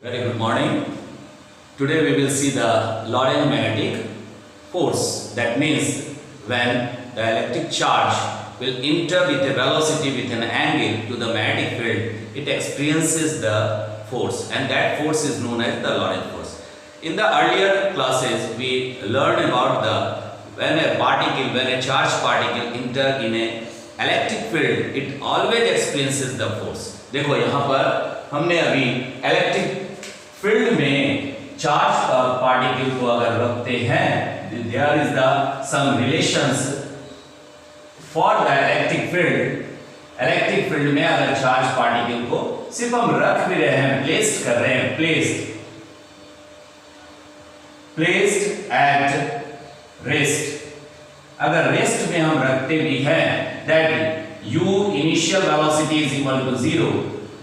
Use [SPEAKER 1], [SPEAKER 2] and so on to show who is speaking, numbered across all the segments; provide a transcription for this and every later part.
[SPEAKER 1] Very good morning. Today we will see the Lorentz magnetic force. That means when the electric charge will enter with a velocity with an angle to the magnetic field, it experiences the force, and that force is known as the Lorentz force. In the earlier classes we learned about when a charged particle enter in a electric field, it always experiences the force. देखो यहाँ पर हमने अभी electric field में charge particle को अगर रखते हैं, there is the sum relations for the electric field में अगर चार्ज पार्टिकल को सिर्फ हम रख भी रहे हैं, प्लेस्ड कर रहे हैं, प्लेस्ड एट रेस्ट, अगर रेस्ट में हम रखते भी हैं, that u initial velocity is equal to 0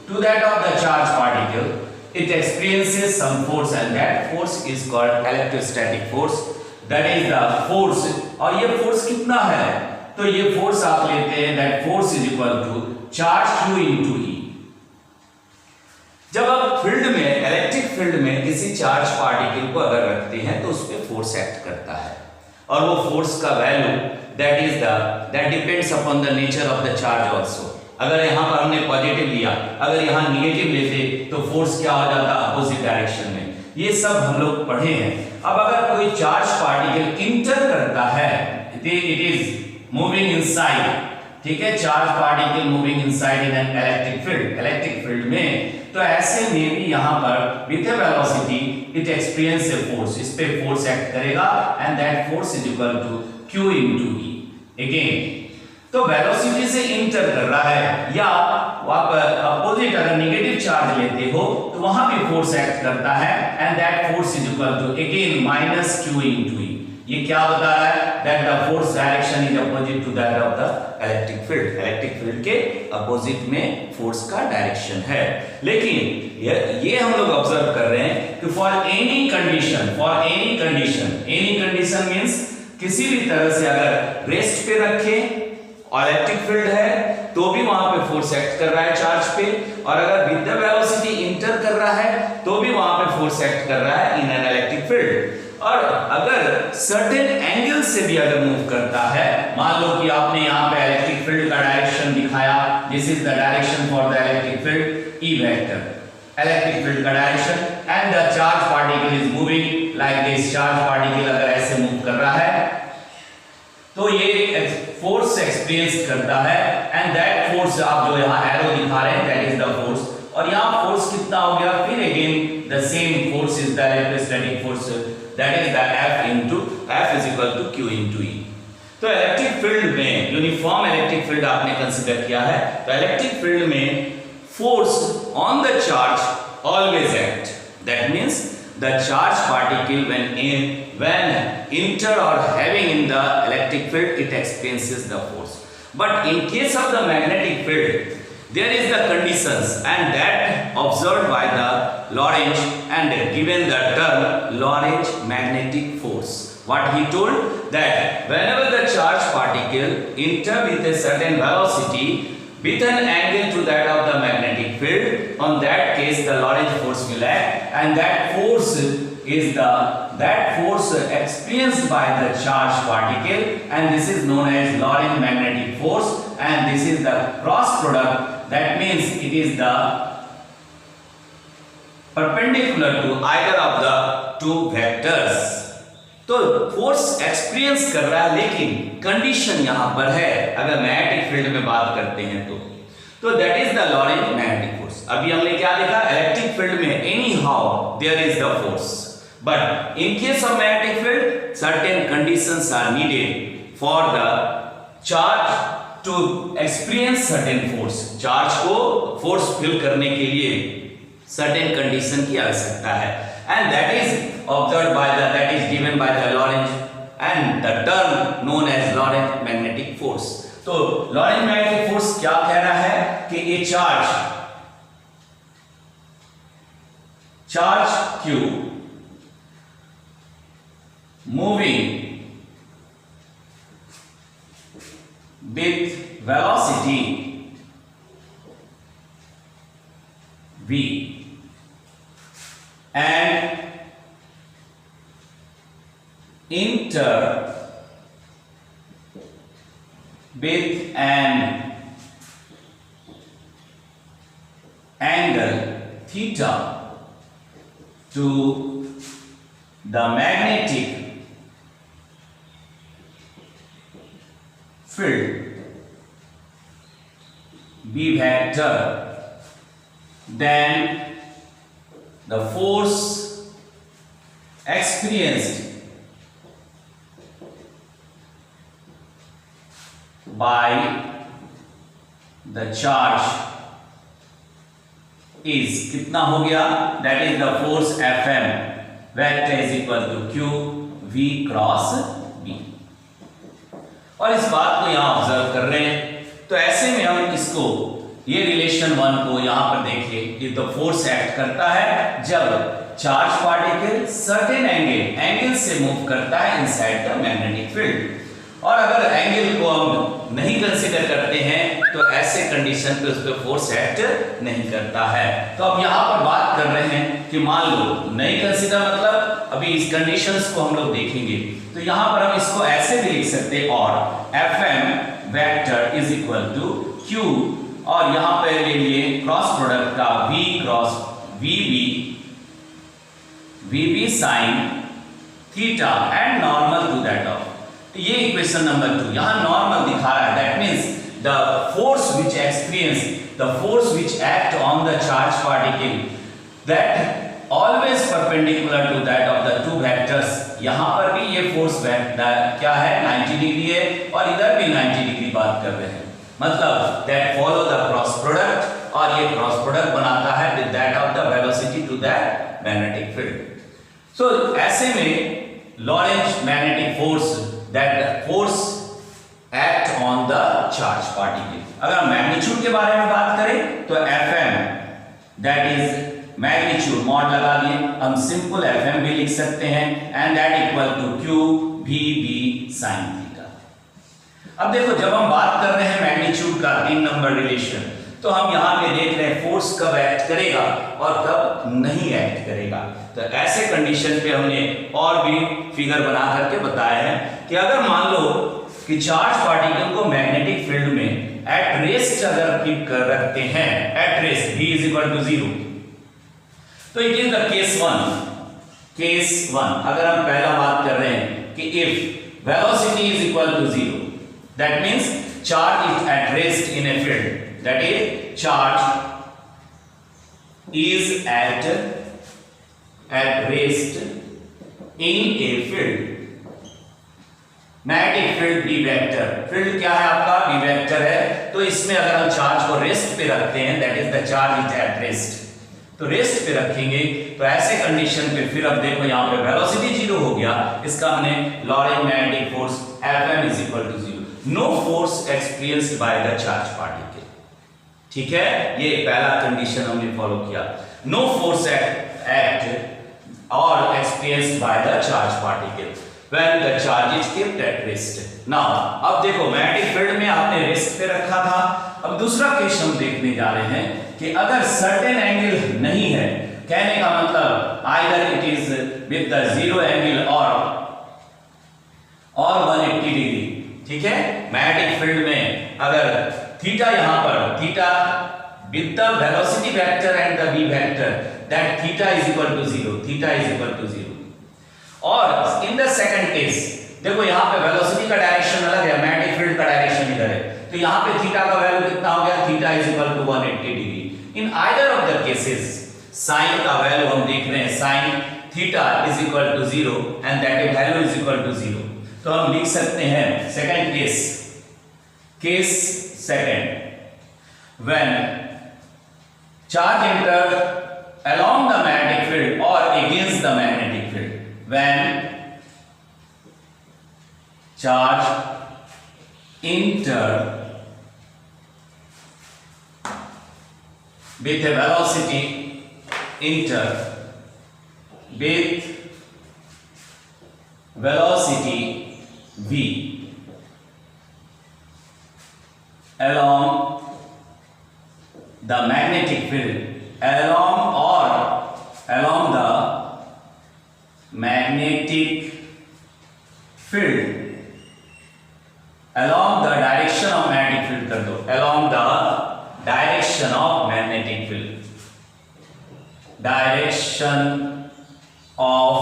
[SPEAKER 1] to that of the charged particle, it experiences some force and that force is called electrostatic force. That is the force. और ये force कितना है? तो ये force आप लेते हैं, that force is equal to charge q into e. जब आप फील्ड में, इलेक्ट्रिक फील्ड में किसी चार्ज पार्टिकल को अगर रखते हैं तो उस पर फोर्स एक्ट करता है, और वो फोर्स का value that depends upon the nature of the charge also. अगर यहाँ पर हमने पॉजिटिव लिया, अगर यहाँ निगेटिव लेते तो फोर्स क्या हो जाता, अपोजिट डायरेक्शन में. ये सब हम लोग पढ़े हैं. अब अगर कोई चार्ज पार्टिकल इंटर करता है, इट इज मूविंग इनसाइड, ठीक है, charge particle moving inside in an electric field में, तो ऐसे में भी यहाँ पर with a velocity it experience a force, इस पे फोर्स एक्ट करेगा and that force is equal to q into e. Again तो वेलोसिटी से इंटर कर रहा है, या आप अपोजिट अगर नेगेटिव चार्ज लेते हो तो वहां भी फोर्स एक्ट करता है and that force is equal to again minus q into e. ये क्या बता रहा है, that the force direction is opposite to that of the electric field के अपोजिट में फोर्स का डायरेक्शन है. लेकिन ये हम लोग ऑब्जर्व कर रहे हैं कि फॉर एनी कंडीशन मींस किसी भी तरह से अगर रेस्ट पे रखे और इलेक्ट्रिक फील्ड है तो भी वहां पे फोर्स एक्ट कर रहा है चार्ज पे, और अगर विद द वेलोसिटी इंटर कर रहा है तो भी वहां पे फोर्स एक्ट कर रहा है इन एन इलेक्ट्रिक फील्ड. और अगर सर्टेन एंगल से भी अगर मूव करता है, मान लो कि आपने यहाँ पे इलेक्ट्रिक फील्ड का डायरेक्शन दिखाया, this is the direction for the electric field E vector, electric field का direction, and the charge particle is moving like this. Charge particle अगर ऐसे मूव कर रहा है तो ये फोर्स एक्सपीरियंस करता है, एंड दैट फोर्स आप जो यहाँ एरो दिखा रहे हैं, दैट इज द फोर्स. और यहाँ फोर्स कितना हो गया, फिर again the same force is the electrostatic force, that is the F is equal to Q into E. तो इलेक्ट्रिक फील्ड में यूनिफॉर्म इलेक्ट्रिक फील्ड आपने कंसीडर किया है, तो इलेक्ट्रिक फील्ड में force on the charge always act. That means the charged particle when enter or having in the electric field, it experiences the force. But in case of the magnetic field, there is the conditions, and that observed by the Lorentz and given the term Lorentz magnetic force. What he told, that whenever the charged particle enter with a certain velocity with an angle to that of the magnetic field, on that case the Lorentz force will act, and that force is that force experienced by the charged particle, and this is known as Lorentz magnetic force, and this is the cross product. That means it is the perpendicular to either of the two vectors. तो force experience कर रहा है, लेकिन condition यहां पर है, अगर magnetic field में बात करते हैं तो that is the Lorentz magnetic force. अभी हमने क्या देखा, इलेक्ट्रिक फील्ड में any how there is the force, but in case of magnetic field certain conditions are needed for the charge to experience certain force. Charge को force feel करने के लिए certain condition की आवश्यकता है, and that is observed by that is given by the Lorentz and the term known as Lorentz magnetic force. तो Lorentz magnetic force क्या कह रहा है कि ये charge Q moving with velocity v and enter with an angle theta to the magnetic field B vector, then the force experienced by the charge is कितना हो गया, that is the force Fm vector is equal to Q V cross B। और इस बात को यहां observe कर रहे हैं, तो ऐसे में हम इसको ये रिलेशन 1 को यहां पर देखिए, ये तो फोर्स एक्ट करता है जब चार्ज पार्टिकल सर्टेन एंगल से मूव करता है इनसाइड द मैग्नेटिक फील्ड, और अगर एंगल को हम नहीं कंसीडर करते हैं तो ऐसे कंडीशन पे उस पे फोर्स एक्ट नहीं करता है। तो अब यहाँ पर बात कर रहे हैं कि मान लो नहीं कंसीडर, मतलब अभी इस कंडीशंस को हम लोग देखेंगे, तो यहाँ पर हम इसको ऐसे भी लिख सकते हैं, और Fm vector is equal to Q, और यहाँ पे ले लिए क्रॉस प्रोडक्ट का V cross VB sine theta and normal to that of, ये इक्वेशन नंबर 2 यहां नॉर्मल दिखा रहा है, that means the force which experience the force which act on the charge particle that always perpendicular to that of the two vectors. यहां पर भी ये force क्या है, 90 डिग्री है, और इधर भी 90 डिग्री बात कर रहे हैं, मतलब that follow the cross product, और ये क्रॉस प्रोडक्ट बनाता है with that of the velocity to that magnetic field. So ऐसे में Lorentz magnetic force, that force act on the charge particle। अगर मैग्नीट्यूड के बारे में बात करें तो Fm that is magnitude mod लगा दिए, हम सिंपल Fm भी लिख सकते हैं, and that equal to Q VB sin theta. अब देखो जब हम बात कर रहे हैं मैग्नीट्यूड का 3 नंबर रिलेशन, तो हम यहाँ पे देख रहे हैं फोर्स कब एक्ट करेगा और कब नहीं एक्ट करेगा। तो ऐसे कंडीशन पे हमने और भी फिगर बना करके बताया है कि अगर मान लो कि चार्ज पार्टिकल को मैग्नेटिक फील्ड में एट रेस्ट अगर कीप कर रखते हैं, at rest V is equal to 0, तो इट इज द केस 1। अगर हम पहला बात कर रहे हैं कि if velocity is equal to 0, that means charge is at rest in a field, that is charge is at rest in a field, magnetic field B vector, field क्या है आपका B वेक्टर है, तो इसमें अगर हम चार्ज को rest पे रखते हैं, that is the charge is at rest, तो रेस्ट पे रखेंगे, तो ऐसे कंडीशन पे फिर अब देखो यहाँ पे वेलोसिटी 0 हो गया, इसका हमने Lorentz magnetic force Fm is equal to 0, no force experienced by the charge particle. ठीक है, ये पहला कंडीशन हमने फॉलो किया, नो फोर्स एक्ट और experienced by the charge particle when the charge is kept at rest. Now अब देखो magnetic field में आपने रेस्ट पे रखा था, अब दूसरा केस हम देखने जा रहे हैं कि अगर सर्टेन एंगल नहीं है, कहने का मतलब either it is with the 0 angle और 180 डिग्री। ठीक है, मैग्नेटिक फील्ड में अगर थीटा यहां पर theta with the velocity vector and the B vector, that theta is equal to 0, theta is equal to 0, और इन द सेकंड केस देखो यहां पे वेलोसिटी का डायरेक्शन अलग है, मैग्नेटिक फील्ड का डायरेक्शन इधर है, तो यहां पे थीटा का वैल्यू कितना हो गया, theta is equal to 180 degree. In either of the cases sine का वैल्यू हम देख रहे हैं, sine theta is equal to 0 and that value is equal to 0, तो हम लिख सकते हैं second case second, when charge enter along the magnetic field or against the magnetic field, when charge enter with a velocity enter with velocity v along the magnetic field, along the magnetic field along the direction of magnetic field कर दो, along the direction of magnetic field, direction of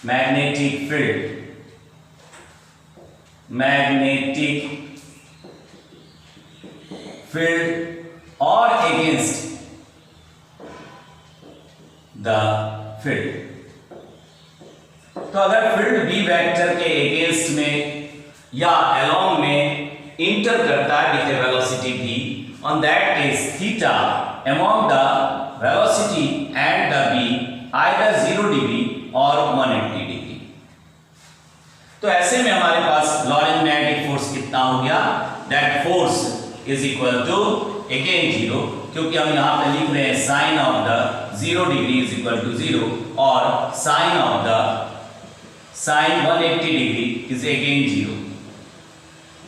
[SPEAKER 1] magnetic field or against the field। तो अगर field B vector के against में या along में inter करता है with velocity v, on that case theta among the velocity and the b either 0 degree और 180 degree. तो ऐसे में हमारे पास लॉरेंट मैग्नेटिक फोर्स कितना हो गया, that force is equal to again 0, क्योंकि हम यहां पे लिख रहे हैं sine of the 0 degree is equal to 0 और sine of the sine 180 degree is again 0।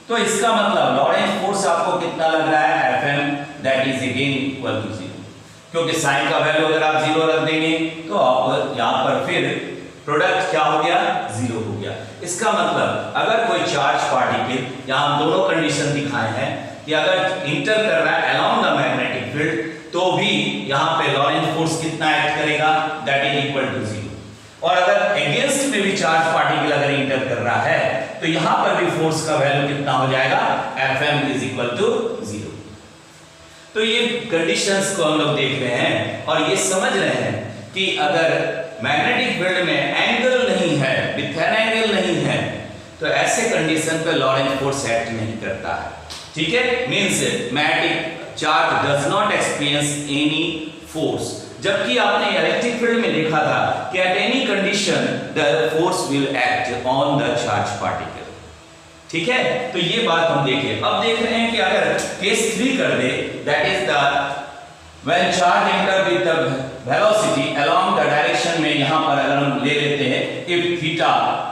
[SPEAKER 1] तो इसका मतलब लॉरेंट फोर्स आपको कितना लग रहा है, Fm that is again equal to 0, क्योंकि साइन का वैल्यू अगर आप 0 रख देंगे तो आप यहां पर फिर प्रोडक्ट क्या हो गया, 0 हो गया। इसका मतलब अगर कोई चार्ज पार्टिकल, यहां हम दोनों कंडीशन दिखाए हैं कि अगर इंटर कर रहा है अलोंग द मैग्नेटिक फील्ड तो भी यहां पे लॉरेंट फोर्स कितना एक्ट करेगा, दैट इज इक्वल टू 0। और अगर अगेंस्ट में भी चार्ज पार्टिकल अगर इंटर कर रहा है तो यहां पर भी फोर्स का वैल्यू कितना हो जाएगा, Fm इज इक्वल टू 0। तो ये कंडीशंस को हम लोग देख रहे हैं और ये समझ रहे हैं कि अगर मैग्नेटिक फील्ड में एंगल नहीं है, विथ एन एंगल नहीं है, तो ऐसे कंडीशन पे लॉरेंट फोर्स एक्ट नहीं करता है। ठीक है, means magnetic charge does not experience any force. जबकि आपने इलेक्ट्रिक फील्ड में देखा था कि at any condition the force will act on the charge particle. ठीक है, तो ये बात हम देखें। अब देख रहे हैं कि अगर केस 3 कर दे, that is the when charge enter with the velocity along the direction में, यहां पर अगर हम ले लेते हैं if theta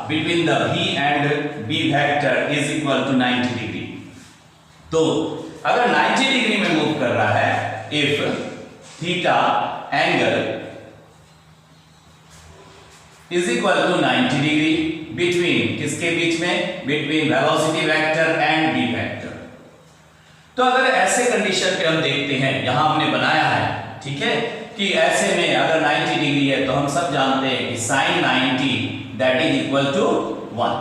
[SPEAKER 1] between the v and b vector is equal to 90 degree, तो अगर 90 डिग्री में मूव कर रहा है, if theta angle is equal to 90 degree between, किसके बीच में, between velocity vector and B vector. तो अगर ऐसे कंडीशन पे हम देखते हैं, यहां हमने बनाया है, ठीक है, कि ऐसे में अगर 90 डिग्री है तो हम सब जानते हैं कि sin 90 that is equal to 1।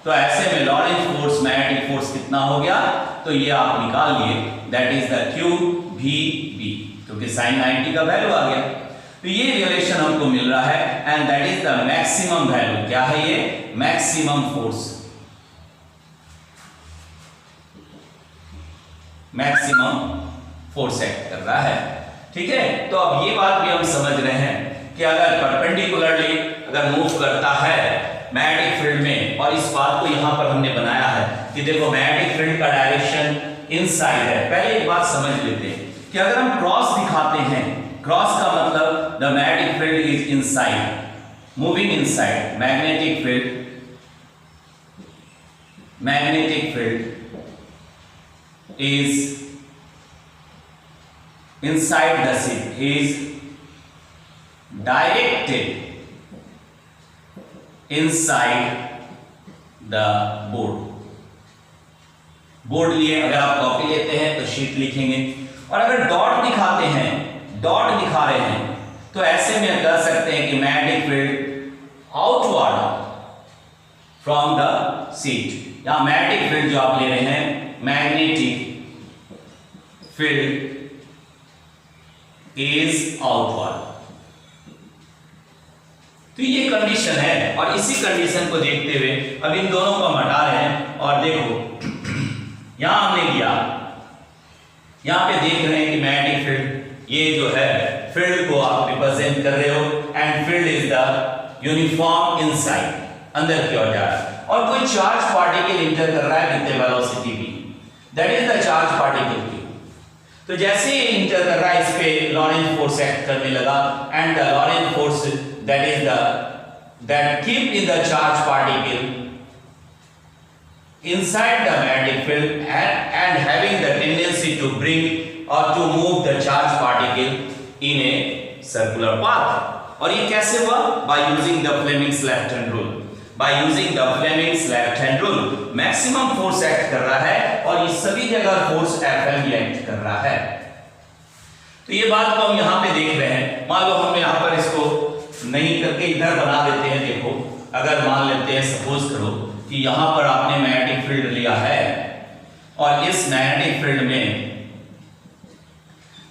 [SPEAKER 1] तो ऐसे में लॉरेंट फोर्स, मैग्नेटिक फोर्स कितना हो गया, तो ये आप निकाल लिए, दैट इज द QVB, क्योंकि sin 90 का वैल्यू आ गया। तो ये रिलेशन हमको मिल रहा है and that is the maximum value. क्या है ये, maximum force, maximum force act कर रहा है। ठीक है, तो अब ये बात भी हम समझ रहे हैं कि अगर परपेंडिकुलरली अगर मूव करता है मैग्नेटिक फील्ड में, और इस बात को यहां पर हमने बनाया है कि देखो मैग्नेटिक फील्ड का डायरेक्शन इनसाइड है। पहले एक बात समझ लेते हैं कि अगर हम क्रॉस दिखाते हैं, क्रॉस का मतलब the magnetic field is inside, moving inside, magnetic field is inside the ship, is directed inside the board। Board लिए अगर आप कॉपी लेते हैं तो शीट लिखेंगे, और अगर डॉट दिखाते हैं, डॉट दिखा रहे हैं, तो ऐसे में कह सकते हैं कि magnetic field outward from the sheet. यहां मैग्नेटिक फील्ड जो आप ले रहे हैं, मैग्नेटिक फील्ड इज आउटवर्ड। तो ये कंडीशन है, और इसी कंडीशन को देखते हुए अब इन दोनों को हम हटा रहे हैं, और देखो यहां हमने लिया, यहां पे देख रहे हैं कि मैग्नेटिक फील्ड, ये जो है फील्ड को आप रिप्रेजेंट कर रहे हो, and field is the uniform inside, अंदर की ओर जा रहा है, और कोई चार्ज पार्टिकल इंटर कर रहा है with velocity v, that is the charge particle q। तो जैसे ही इंटर कर रहा है, इस पे लॉरेंट फोर्स एक्ट करने लगा, and the Laurent force that is the that keep in the charge particle inside the magnetic field and having the tendency to bring or to move the charge particle in a circular path। और ये कैसे हुआ? By using the Fleming's left hand rule. By using the Fleming's left hand rule maximum force act कर रहा है और ये सभी जगह फोर्स Fm ही एक्ट कर रहा है। तो ये बात को हम यहां पे देख रहे हैं। मान लो हम यहां पर इसको नहीं करके इधर बना देते हैं। देखो, अगर मान लेते हैं, सपोज करो कि यहां पर आपने मैग्नेटिक फील्ड लिया है और इस मैग्नेटिक फील्ड में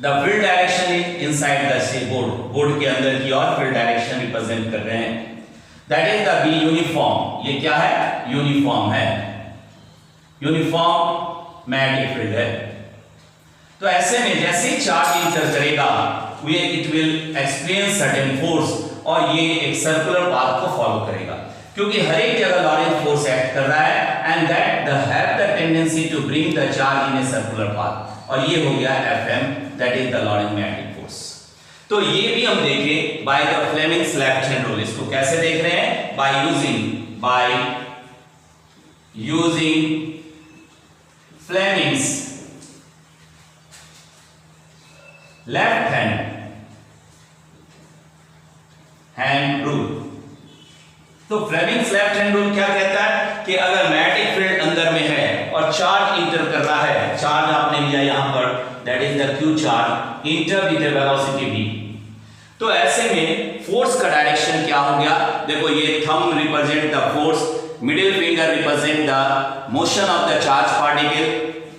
[SPEAKER 1] the field direction is inside the board, board के अंदर की और फील्ड डायरेक्शन रिप्रेजेंट कर रहे हैं। That is the be uniform. ये क्या है? यूनिफॉर्म है, यूनिफॉर्म मैग्नेटिक फील्ड है। तो ऐसे में जैसे ही चार्ज इंटर करेगा it will experience certain force और ये एक सर्कुलर पाथ को फॉलो करेगा, क्योंकि हर एक जगह लॉरेंट फोर्स एक्ट कर रहा है and that have the tendency to bring the charge in a circular path. और ये हो गया Fm, that is the Lorentz magnetic force. तो ये भी हम देखें by the Fleming's left hand rule. इसको कैसे देख रहे हैं? By using Fleming's left hand rule. तो फ्लेमिंग्स लेफ्ट हैंड रूल क्या कहता है कि अगर मैग्नेटिक फील्ड अंदर में है और चार्ज इंटर कर रहा है, चार्ज आपने लिया यहां पर, that is the q charge inter with velocity v, तो ऐसे में फोर्स का डायरेक्शन क्या हो गया? देखो, ये thumb represent the force, middle finger represent the motion of the charge particle,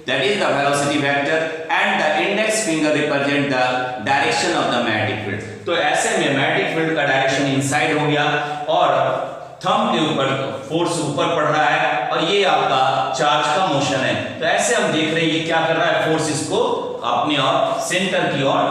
[SPEAKER 1] that is the velocity vector, and the index finger represent the direction of the magnetic field। तो ऐसे में magnetic field का direction inside हो गया और thumb के ऊपर force ऊपर पड़ रहा है और ये आपका चार्ज का मोशन है। तो ऐसे हम देख रहे हैं ये क्या कर रहा है? फोर्स इसको अपनी ओर, सेंटर की ओर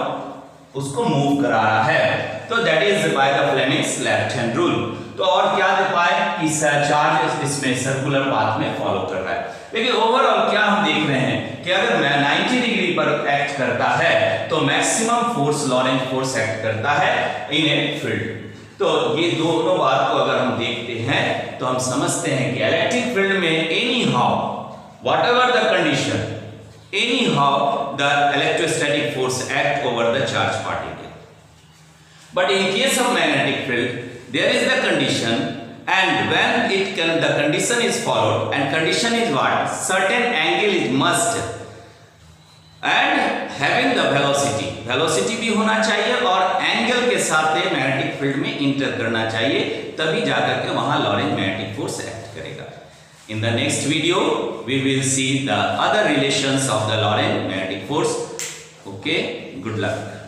[SPEAKER 1] उसको मूव करा रहा है। तो that is by the Fleming's left hand rule. तो और क्या दे पाए कि चार्ज इसमें सर्कुलर पाथ में फॉलो कर रहा है। लेकिन ओवरऑल क्या हम देख रहे हैं कि अगर 90 डिग्री पर एक्ट करता है तो maximum force Laurent force act करता है इन ए फील्ड। तो ये दोनों बात को अगर हम देखते हैं तो हम समझते हैं कि इलेक्ट्रिक फील्ड में any how whatever the condition, any how the electrostatic force act over the charge particle. But in case of magnetic field there is the condition, and when the condition is followed, and condition is what? Certain angle is must, and having the velocity भी होना चाहिए और angle के साथ magnetic field में inter करना चाहिए, तभी जाकर के वहां लॉरेंट मैग्नेटिक फोर्स एक्ट करेगा। In the next video we will see the other relations of the Lorentz magnetic force. Okay, good luck.